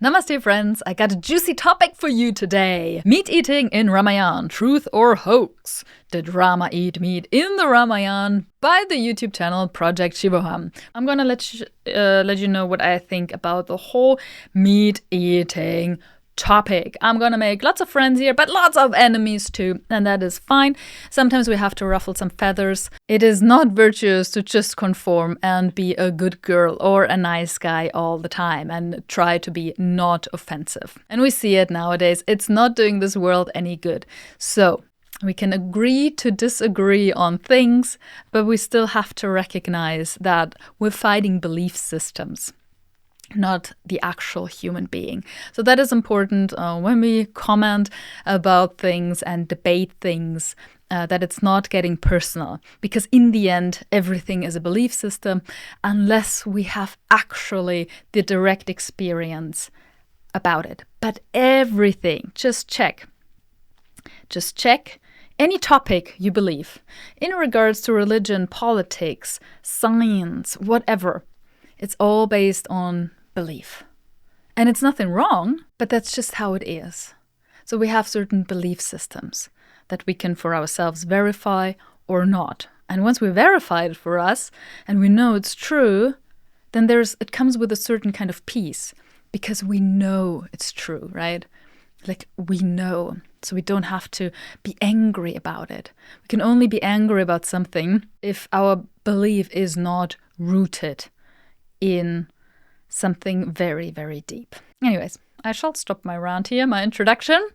Namaste friends, I got a juicy topic for you today. Meat eating in Ramayan, truth or hoax? Did Rama eat meat in the Ramayan? By the YouTube channel Project Shivoham. I'm gonna let you know what I think about the whole meat eating topic. I'm gonna make lots of friends here, but lots of enemies too, and that is fine. Sometimes we have to ruffle some feathers. It is not virtuous to just conform and be a good girl or a nice guy all the time and try to be not offensive. And we see it nowadays. It's not doing this world any good. So we can agree to disagree on things, but we still have to recognize that we're fighting belief systems, not the actual human being. So that is important when we comment about things and debate things, that it's not getting personal. Because in the end, everything is a belief system unless we have actually the direct experience about it. But everything, just check any topic you believe in regards to religion, politics, science, whatever. It's all based on belief. And it's nothing wrong, but that's just how it is. So we have certain belief systems that we can for ourselves verify or not. And once we verify it for us and we know it's true, then it comes with a certain kind of peace because we know it's true, right? Like we know. So we don't have to be angry about it. We can only be angry about something if our belief is not rooted in something very, very deep. Anyways, I shall stop my rant here, my introduction.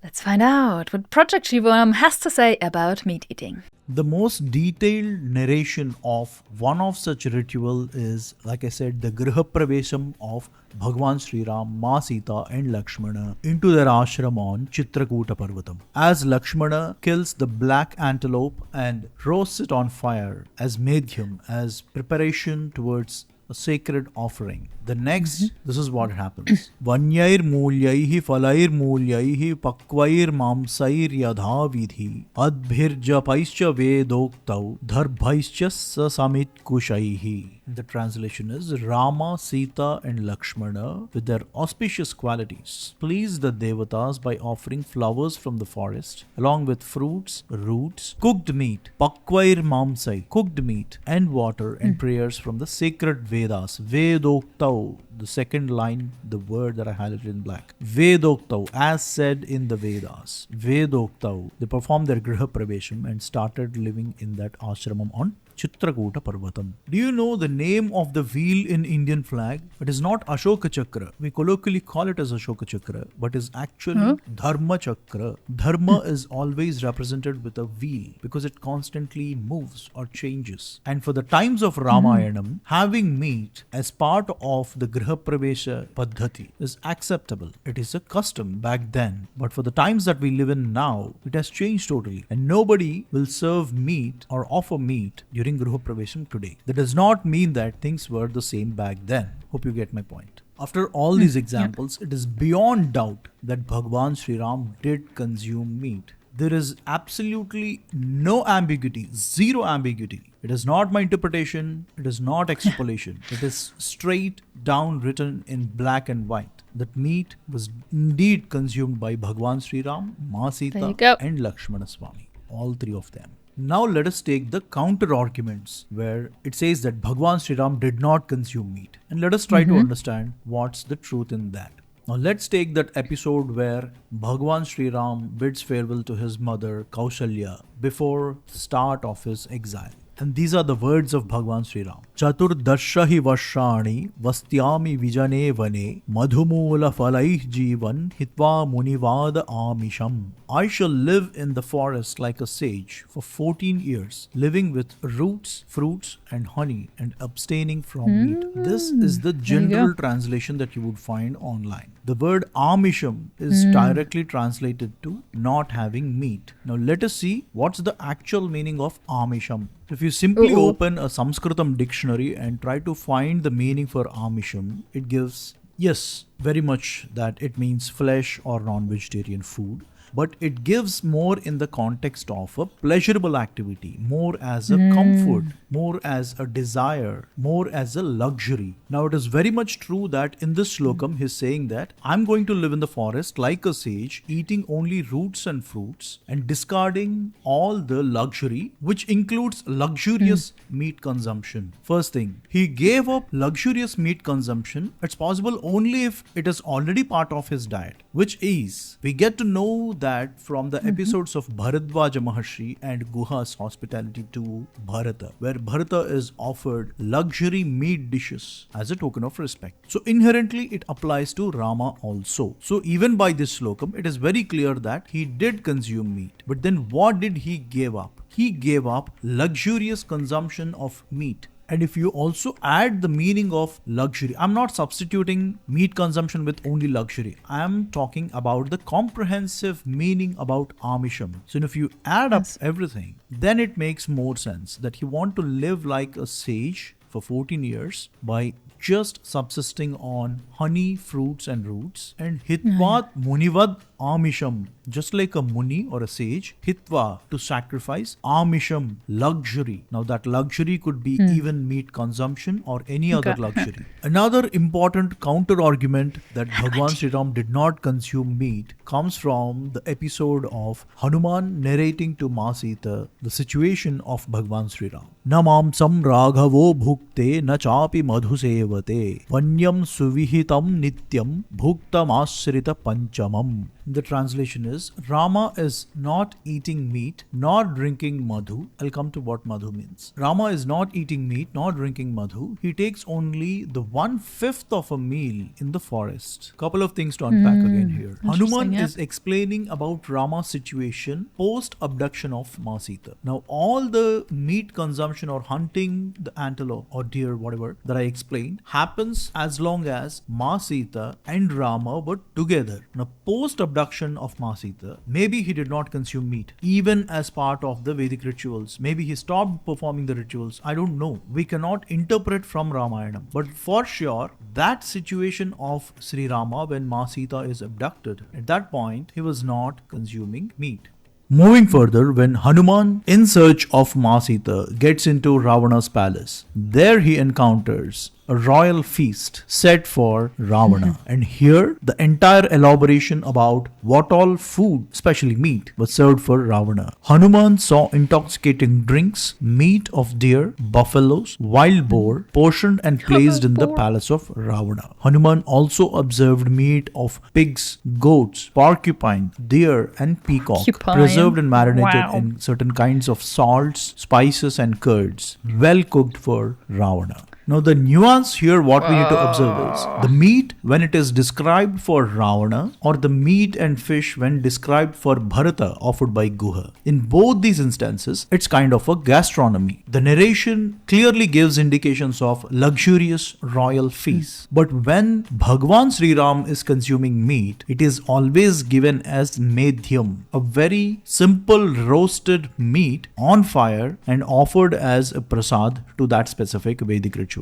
Let's find out what Project Shivoham has to say about meat eating. The most detailed narration of one of such ritual is, like I said, the Grihapravesham of Bhagwan Sri Ram, Ma Sita and Lakshmana into their ashram on Chitrakuta Parvatam. As Lakshmana kills the black antelope and roasts it on fire as Medhyam, as preparation towards a sacred offering. The next, this is what happens. Vanyair mulyaihi falair mulyaihi pakvair mamsair yadha vidhi adbhir japaischa vedoktau dharbhaischa sasamit kushaihi. The translation is Rama, Sita and Lakshmana with their auspicious qualities please the devatas by offering flowers from the forest along with fruits, roots, cooked meat, pakvair mamsai, cooked meat and water and prayers from the sacred Vedas. Vedoktau, the second line, the word that I highlighted in black. Vedoktau, as said in the Vedas. Vedoktau, they performed their Griha Pravesham and started living in that ashramam on Chitrakuta Parvatam. Do you know the name of the wheel in Indian flag? It is not Ashoka Chakra. We colloquially call it as Ashoka Chakra, but is actually Dharma Chakra. Dharma is always represented with a wheel because it constantly moves or changes. And for the times of Ramayanam, having meat as part of the Griha Pravesha Paddhati is acceptable. It is a custom back then. But for the times that we live in now, it has changed totally. And nobody will serve meat or offer meat during Griha Pravesham today. That does not mean that things were the same back then. Hope you get my point. After all these examples, it is beyond doubt that Bhagwan Sri Ram did consume meat. There is absolutely no ambiguity, zero ambiguity. It is not my interpretation, it is not extrapolation. It is straight down written in black and white. That meat was indeed consumed by Bhagwan Sri Ram, Ma Sita and Lakshmana Swami. All three of them. Now let us take the counter arguments where it says that Bhagwan Sri Ram did not consume meat. And let us try to understand what's the truth in that. Now let's take that episode where Bhagwan Sri Ram bids farewell to his mother Kaushalya before the start of his exile. And these are the words of Bhagwan Sri Ram. Chaturdarshahi Vashani Vastyami Vijane Vane Madhumula Falaih Jivan Hitva Munivada Amisham. I shall live in the forest like a sage for 14 years, living with roots, fruits and honey and abstaining from meat. This is the general translation that you would find online. The word Amisham is directly translated to not having meat. Now let us see what's the actual meaning of Amisham. If you simply open a Sanskritam dictionary and try to find the meaning for Amisham, it gives, yes, very much that it means flesh or non-vegetarian food. but it gives more in the context of a pleasurable activity, more as a comfort, more as a desire, more as a luxury. Now, it is very much true that in this slokam, he's saying that I'm going to live in the forest like a sage, eating only roots and fruits and discarding all the luxury, which includes luxurious meat consumption. First thing, he gave up luxurious meat consumption. It's possible only if it is already part of his diet, which is, we get to know that from the episodes of Bharadwaja Maharshi and Guha's hospitality to Bharata, where Bharata is offered luxury meat dishes as a token of respect. So inherently it applies to Rama also. So even by this slokam, it is very clear that he did consume meat. But then what did he give up? He gave up luxurious consumption of meat. And if you also add the meaning of luxury, I'm not substituting meat consumption with only luxury. I'm talking about the comprehensive meaning about Amisham. So if you add up everything, then it makes more sense that he want to live like a sage for 14 years by just subsisting on honey, fruits and roots, and hitvat munivad amisham, just like a muni or a sage, hitva, to sacrifice, amisham, luxury. Now that luxury could be even meat consumption or any other luxury. Another important counter argument that Bhagwan Sri Ram did not consume meat comes from the episode of Hanuman narrating to Ma Sita the situation of Bhagwan Sri Ram. Namamsam raghavo bhukte na chapi madhusevate vanyam suvihitam nityam bhuktam ashrita panchamam. The translation is, Rama is not eating meat nor drinking madhu. I'll come to what madhu means. Rama is not eating meat nor drinking madhu. He takes only the 1/5 of a meal in the forest. Couple of things to unpack again here. Hanuman is explaining about Rama's situation post abduction of Ma Sita. Now all the meat consumption or hunting the antelope or deer, whatever that I explained, happens as long as Ma Sita and Rama were together. Now post abduction of Ma Sita, maybe he did not consume meat, even as part of the Vedic rituals. Maybe he stopped performing the rituals. I don't know. We cannot interpret from Ramayana. But for sure, that situation of Sri Rama when Ma Sita is abducted, at that point, he was not consuming meat. Moving further, when Hanuman, in search of Ma Sita, gets into Ravana's palace, there he encounters a royal feast set for Ravana. And here, the entire elaboration about what all food, especially meat, was served for Ravana. Hanuman saw intoxicating drinks, meat of deer, buffaloes, wild boar, portioned and placed in the palace of Ravana. Hanuman also observed meat of pigs, goats, porcupine, deer, and peacock, preserved and marinated in certain kinds of salts, spices, and curds, well cooked for Ravana. Now the nuance here, what we need to observe is the meat when it is described for Ravana or the meat and fish when described for Bharata offered by Guha. In both these instances, it's kind of a gastronomy. The narration clearly gives indications of luxurious royal feasts. But when Bhagwan Sri Ram is consuming meat, it is always given as medhyam, a very simple roasted meat on fire and offered as a prasad to that specific Vedic ritual.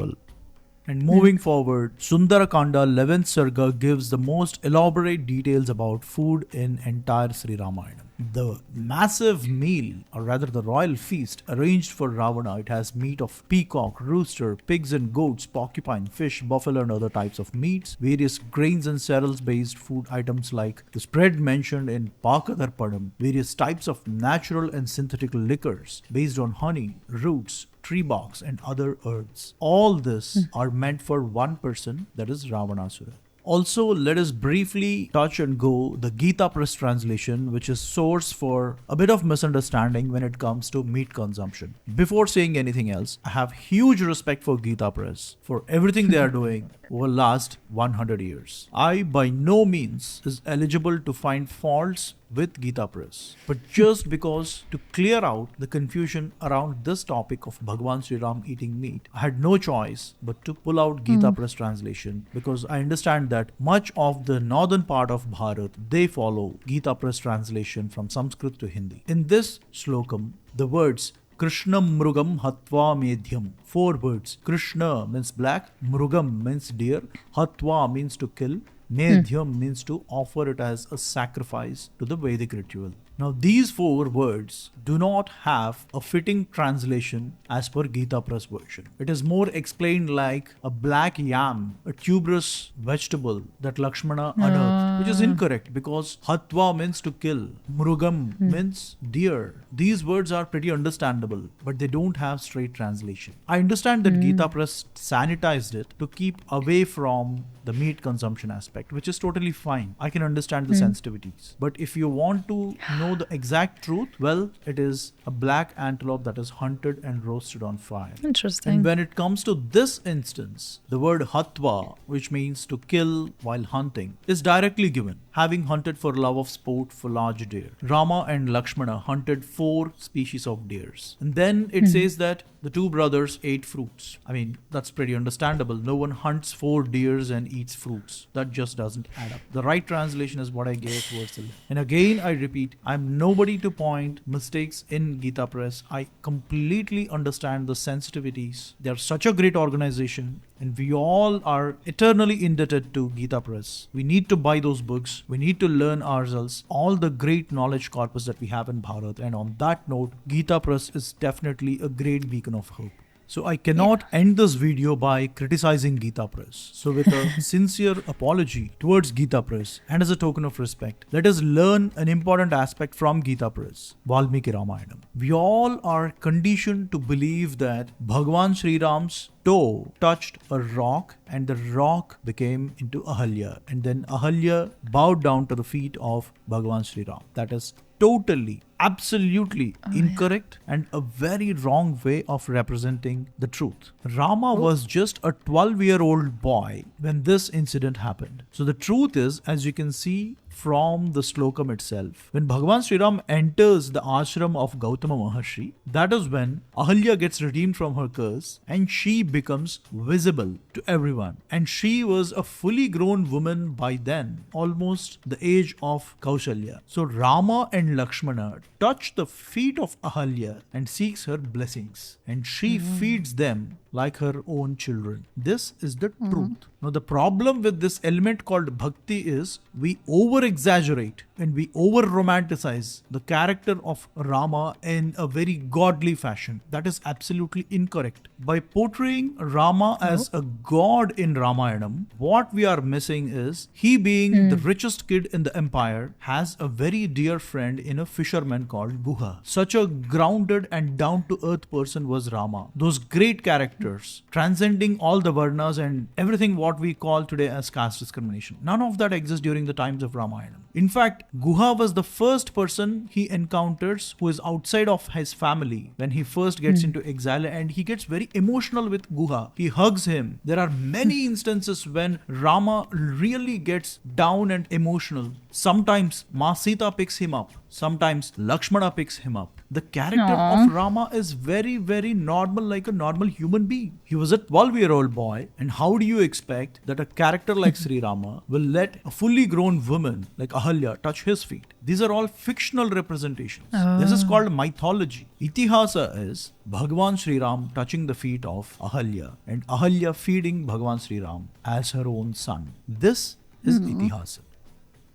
And moving forward, Sundarakanda 11th Sarga gives the most elaborate details about food in entire Sri Ramayana. The massive meal, or rather the royal feast arranged for Ravana, it has meat of peacock, rooster, pigs and goats, porcupine, fish, buffalo and other types of meats, various grains and cereals based food items like the spread mentioned in Pakadarpadam, various types of natural and synthetic liquors based on honey, roots, tree barks and other earths. All this are meant for one person, that is Ravanasura. Also, let us briefly touch and go the Gita Press translation, which is source for a bit of misunderstanding when it comes to meat consumption. Before saying anything else, I have huge respect for Gita Press for everything they are doing over the last 100 years. I by no means is eligible to find faults with Gita Press, but just because to clear out the confusion around this topic of Bhagwan Sri Ram eating meat, I had no choice but to pull out Gita Press translation, because I understand that much of the northern part of Bharat, they follow Gita Press translation from Sanskrit to Hindi. In this slokam, the words Krishnam Mrugam Hatva Medhyam, 4 words. Krishna means black, Mrugam means deer, Hatva means to kill, Nedhyam means to offer it as a sacrifice to the Vedic ritual. Now, these 4 words do not have a fitting translation as per Gita Press version. It is more explained like a black yam, a tuberous vegetable that Lakshmana unearthed, which is incorrect because Hatva means to kill, Mrugam means deer. These words are pretty understandable, but they don't have straight translation. I understand that Gita Press sanitized it to keep away from the meat consumption aspect, which is totally fine. I can understand the sensitivities. But if you want to know the exact truth, well, it is a black antelope that is hunted and roasted on fire. Interesting. And when it comes to this instance, the word hatva, which means to kill while hunting, is directly given, having hunted for love of sport for large deer. Rama and Lakshmana hunted 4 species of deers. And then it says that the 2 brothers ate fruits. I mean, that's pretty understandable. No one hunts 4 deers and eats fruits. That just doesn't add up. The right translation is what I gave towards the. And again, I repeat, I'm nobody to point mistakes in Gita Press. I completely understand the sensitivities. They're such a great organization, and we all are eternally indebted to Gita Press. We need to buy those books. We need to learn ourselves all the great knowledge corpus that we have in Bharat. And on that note, Gita Press is definitely a great beacon of hope. So I cannot end this video by criticizing Gita Press. So with a sincere apology towards Gita Press and as a token of respect, let us learn an important aspect from Gita Press, Valmiki Ramayana. We all are conditioned to believe that Bhagwan Sri Ram's toe touched a rock and the rock became into Ahalya, and then Ahalya bowed down to the feet of Bhagwan Sri Ram. That is totally, absolutely incorrect and a very wrong way of representing the truth. Rama was just a 12-year-old boy when this incident happened. So the truth is, as you can see from the slokam itself, when Bhagavan Sri Ram enters the ashram of Gautama Maharshi, that is when Ahalya gets redeemed from her curse and she becomes visible to everyone. And she was a fully grown woman by then, almost the age of Kaushalya. So Rama and Lakshmana touch the feet of Ahalya and seeks her blessings, and she feeds them like her own children. This is the truth. Now the problem with this element called bhakti is we over-exaggerate and we over-romanticize the character of Rama in a very godly fashion. That is absolutely incorrect. By portraying Rama as a god in Ramayanam, what we are missing is he, being the richest kid in the empire, has a very dear friend in a fisherman called Guha. Such a grounded and down-to-earth person was Rama. Those great characters, transcending all the varnas and everything what we call today as caste discrimination. None of that exists during the times of Ramayana. In fact, Guha was the first person he encounters who is outside of his family when he first gets into exile, and he gets very emotional with Guha. He hugs him. There are many instances when Rama really gets down and emotional. Sometimes Ma Sita picks him up. Sometimes Lakshmana picks him up. The character of Rama is very, very normal, like a normal human being. He was a 12-year-old boy, and how do you expect that a character like Sri Rama will let a fully grown woman like Ahalya touch his feet? These are all fictional representations. This is called mythology. Itihasa is Bhagwan Sri Ram touching the feet of Ahalya and Ahalya feeding Bhagwan Sri Ram as her own son. This is Itihasa.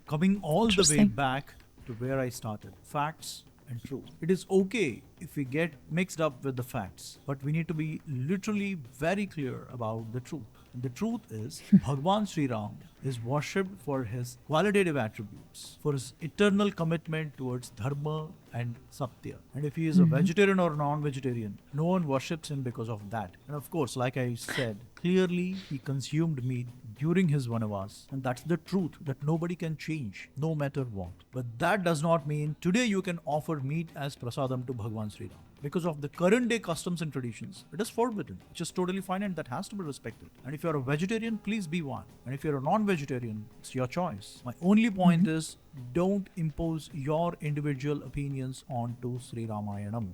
Coming all the way back to where I started, facts and truth. It is okay if we get mixed up with the facts, but we need to be literally very clear about the truth. And the truth is, Bhagwan Sri Ram is worshipped for his qualitative attributes, for his eternal commitment towards dharma and satya. And if he is a vegetarian or non-vegetarian, no one worships him because of that. And of course, like I said, clearly he consumed meat during his vanavas, and that's the truth that nobody can change, no matter what. But that does not mean today you can offer meat as prasadam to Bhagwan Sri Ram. Because of the current day customs and traditions, it is forbidden, which is totally fine, and that has to be respected. And if you're a vegetarian, please be one. And if you're a non-vegetarian, it's your choice. My only point is, don't impose your individual opinions onto Sri Ramayanam.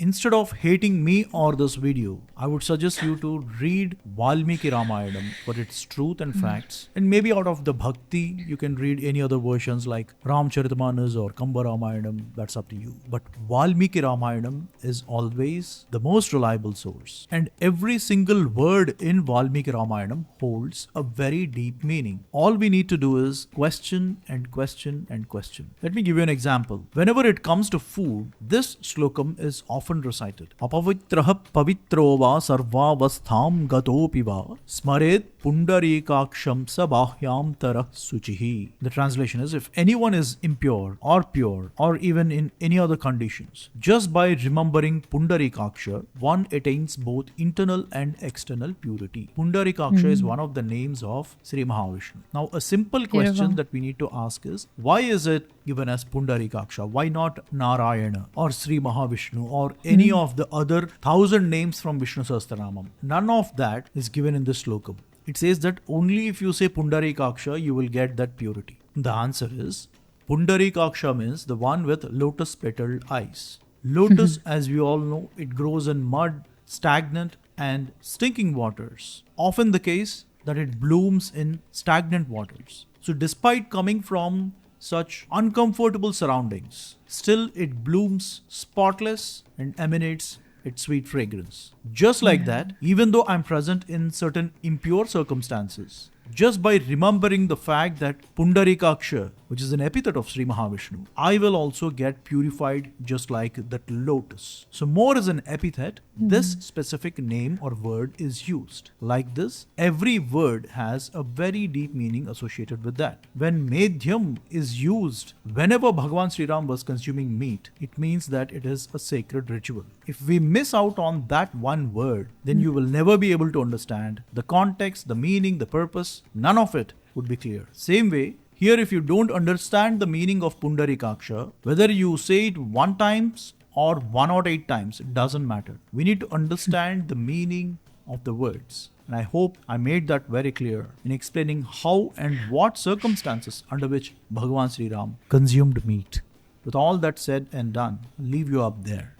instead of hating me or this video, I would suggest you to read Valmiki Ramayanam for its truth and facts. And maybe out of the bhakti, you can read any other versions like Ramcharitamanas or Kamba Ramayanam. That's up to you. But Valmiki Ramayanam is always the most reliable source. And every single word in Valmiki Ramayanam holds a very deep meaning. All we need to do is question and question and question. Let me give you an example. Whenever it comes to food, this slokam is often recited. Apavitraha pavitro va sarvavastham gatopi va smared pundarikaksham sabahyam tarah suchihi. The translation is, if anyone is impure or even in any other conditions, just by remembering Pundarikaksha, one attains both internal and external purity. Pundarikaksha is one of the names of Sri Mahavishnu. Now, a simple question that we need to ask is, why is it given as Pundarikaksha? Why not Narayana or Sri Mahavishnu or any of the other 1,000 names from Vishnu Sahasranamam? None of that is given in this slokam. It says that only if you say Pundarikaksha, you will get that purity. The answer is, Pundarikaksha means the one with lotus petaled eyes. Lotus, as we all know, it grows in mud, stagnant and stinking waters. Often the case that it blooms in stagnant waters. So despite coming from such uncomfortable surroundings, still it blooms spotless and emanates its sweet fragrance. Just like that, even though I'm present in certain impure circumstances, just by remembering the fact that Pundarikaksha, which is an epithet of Sri Mahavishnu, I will also get purified just like that lotus. So more as an epithet, this specific name or word is used. Like this, every word has a very deep meaning associated with that. When Medhyam is used whenever Bhagavan Sri Ram was consuming meat, it means that it is a sacred ritual. If we miss out on that one word, then you will never be able to understand the context, the meaning, the purpose. None of it would be clear. Same way, here if you don't understand the meaning of Pundarikaksha, whether you say it 1 times or 108 times, it doesn't matter. We need to understand the meaning of the words. And I hope I made that very clear in explaining how and what circumstances under which Bhagavan Sri Ram consumed meat. With all that said and done, I'll leave you up there.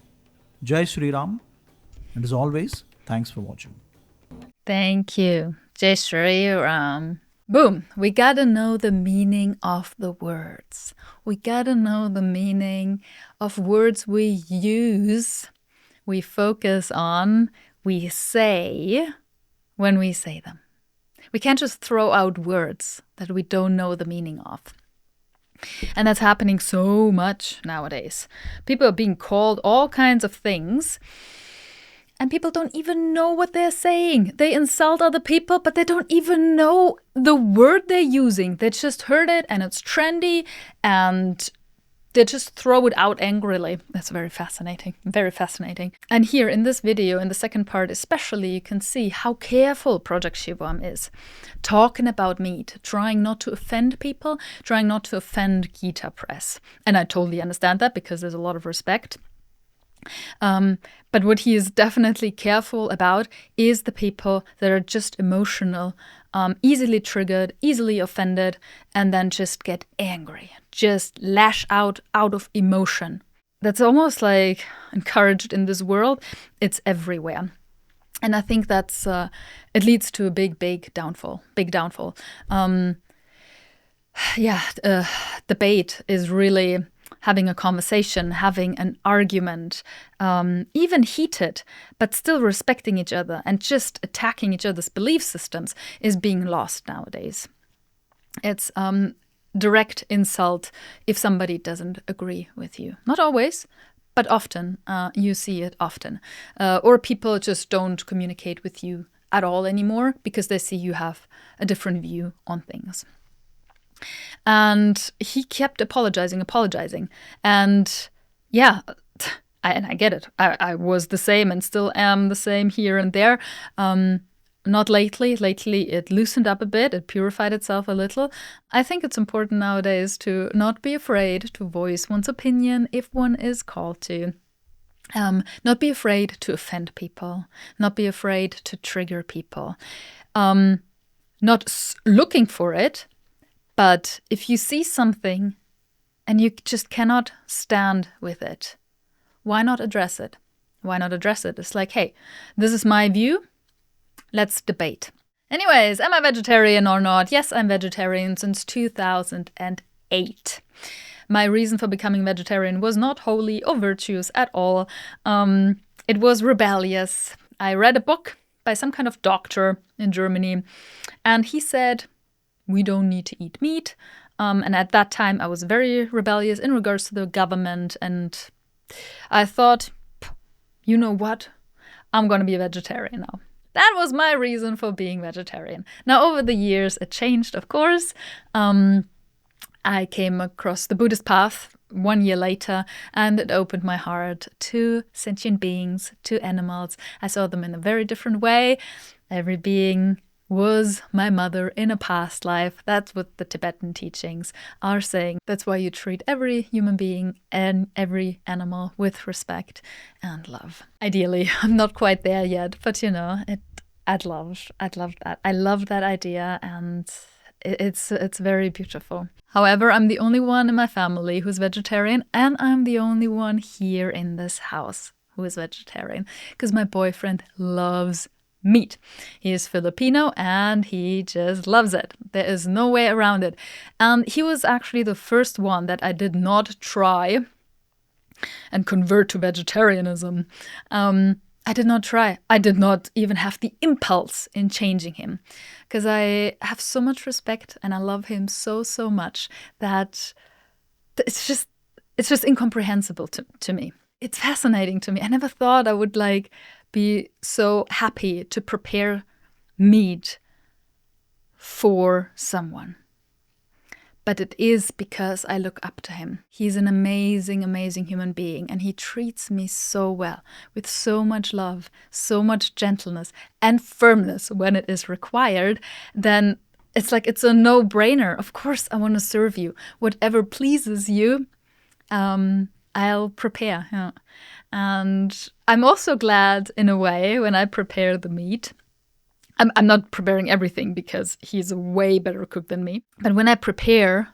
Jai Sri Ram, and as always, thanks for watching. Thank you. Jai Shri Ram. Boom. We gotta know the meaning of the words. We gotta know the meaning of words we use, we focus on, we say when we say them. We can't just throw out words that we don't know the meaning of. And that's happening so much nowadays. People are being called all kinds of things, and people don't even know what they're saying. They insult other people, but they don't even know the word they're using. They just heard it and it's trendy and they just throw it out angrily. That's very fascinating, very fascinating. And here in this video, in the second part especially, you can see how careful Project Shivoham is. Talking about meat, trying not to offend people, trying not to offend Gita Press. And I totally understand that because there's a lot of respect. But what he is definitely careful about is the people that are just emotional, easily triggered, easily offended, and then just get angry, just lash out of emotion. That's almost like encouraged in this world. It's everywhere. And I think that's it leads to a big downfall. Debate is really having a conversation, having an argument, even heated, but still respecting each other and just attacking each other's belief systems is being lost nowadays. It's direct insult if somebody doesn't agree with you. Not always, but often. You see it often. Or people just don't communicate with you at all anymore because they see you have a different view on things. And he kept apologizing. And yeah, I get it. I was the same and still am the same here and there. Not lately. Lately, it loosened up a bit. It purified itself a little. I think it's important nowadays to not be afraid to voice one's opinion if one is called to. Not be afraid to offend people. Not be afraid to trigger people. Not looking for it. But if you see something and you just cannot stand with it, why not address it? Why not address it? It's like, hey, this is my view. Let's debate. Anyways, am I vegetarian or not? Yes, I'm vegetarian since 2008. My reason for becoming vegetarian was not holy or virtuous at all. It was rebellious. I read a book by some kind of doctor in Germany, and he said, we don't need to eat meat. And at that time, I was very rebellious in regards to the government, and I thought, you know what? I'm going to be a vegetarian now. That was my reason for being vegetarian. Now, over the years, it changed, of course. I came across the Buddhist path 1 year later, and it opened my heart to sentient beings, to animals. I saw them in a very different way. Every being was my mother in a past life. That's what the Tibetan teachings are saying. That's why you treat every human being and every animal with respect and love. Ideally, I'm not quite there yet, but I'd love that. I love that idea, and it's very beautiful. However, I'm the only one in my family who's vegetarian, and I'm the only one here in this house who is vegetarian, because my boyfriend loves meat. He is Filipino and he just loves it. There is no way around it. And he was actually the first one that I did not try and convert to vegetarianism. I did not try. I did not even have the impulse in changing him, because I have so much respect and I love him so much that it's just incomprehensible to me. It's fascinating to me. I never thought I would be so happy to prepare meat for someone. But it is because I look up to him. He's an amazing, amazing human being, and he treats me so well, with so much love, so much gentleness and firmness when it is required. Then it's a no-brainer. Of course, I want to serve you. Whatever pleases you, I'll prepare. Yeah. And I'm also glad, in a way, when I prepare the meat. I'm not preparing everything because he's a way better cook than me. But when I prepare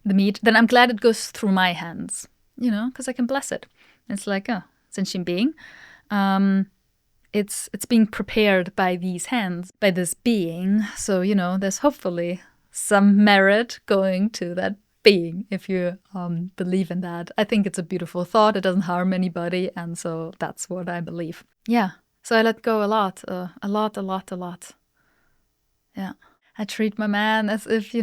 the meat, then I'm glad it goes through my hands, because I can bless it. It's like, sentient being. It's being prepared by these hands, by this being. So, there's hopefully some merit going to that being, if you believe in that. I think it's a beautiful thought. It doesn't harm anybody. And so that's what I believe. Yeah. So I let go a lot. Yeah. I treat my man as if,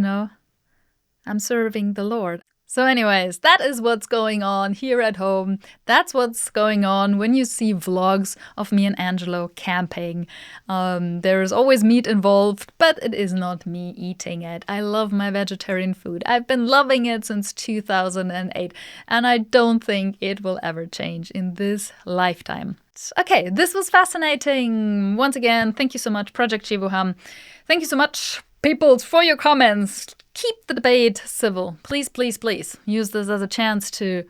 I'm serving the Lord. So anyways, that is what's going on here at home. That's what's going on when you see vlogs of me and Angelo camping. There's always meat involved, but it is not me eating it. I love my vegetarian food. I've been loving it since 2008, and I don't think it will ever change in this lifetime. Okay, this was fascinating. Once again, thank you so much, Project Shivoham. Thank you so much, people, for your comments. Keep the debate civil. Please, please, please. Use this as a chance to,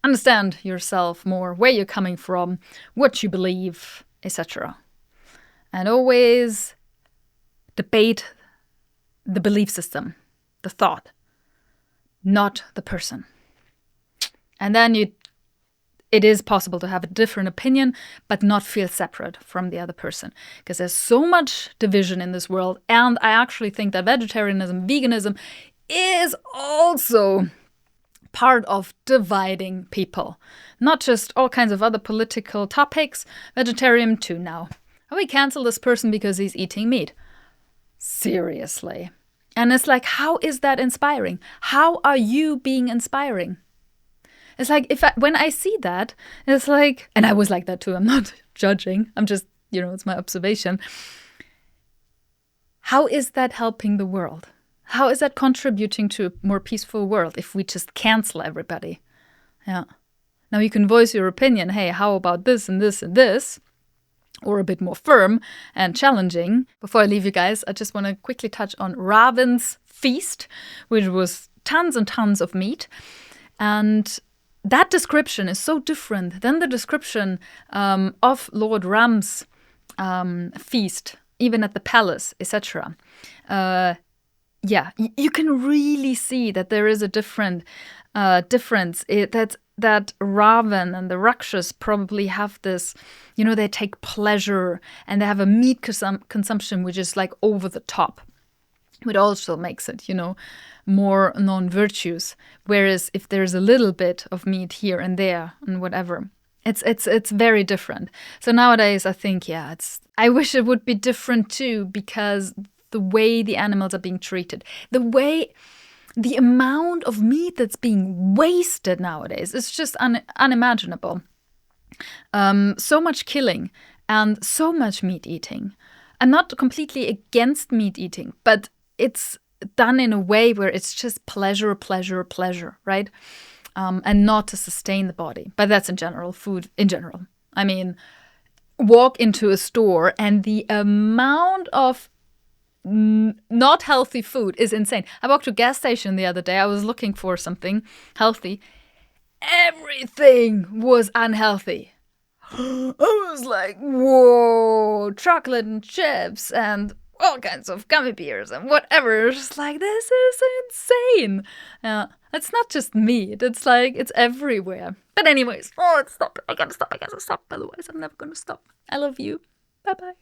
understand yourself more, where you're coming from, what you believe, etc. And always debate the belief system, the thought, not the person. And then it is possible to have a different opinion, but not feel separate from the other person. Because there's so much division in this world. And I actually think that vegetarianism, veganism is also part of dividing people. Not just all kinds of other political topics. Vegetarian too now. We cancel this person because he's eating meat. Seriously. And it's like, how is that inspiring? How are you being inspiring? It's like, when I see that, it's like, and I was like that too, I'm not judging, I'm just, it's my observation. How is that helping the world? How is that contributing to a more peaceful world if we just cancel everybody? Yeah. Now you can voice your opinion, hey, how about this and this and this? Or a bit more firm and challenging. Before I leave you guys, I just want to quickly touch on Ravan's feast, which was tons and tons of meat. And that description is so different than the description of Lord Ram's feast, even at the palace, etc. You can really see that there is a difference. That's that Ravan and the Rakshas probably have this, they take pleasure and they have a meat consumption which is like over the top, which also makes it, more non-virtuous. Whereas if there's a little bit of meat here and there and whatever, it's very different. So nowadays I think, I wish it would be different too, because the way the animals are being treated, the amount of meat that's being wasted nowadays is just unimaginable. So much killing and so much meat eating. I'm not completely against meat eating, but it's done in a way where it's just pleasure, pleasure, pleasure, right? And not to sustain the body. But that's in general, food in general. I mean, walk into a store and the amount of not healthy food is insane. I walked to a gas station the other day. I was looking for something healthy. Everything was unhealthy. I was like, whoa, chocolate and chips and all kinds of gummy bears and whatever. It's just like, this is insane. It's not just meat. It's like, it's everywhere. But anyways, stop. I gotta stop. Otherwise, I'm never gonna stop. I love you. Bye-bye.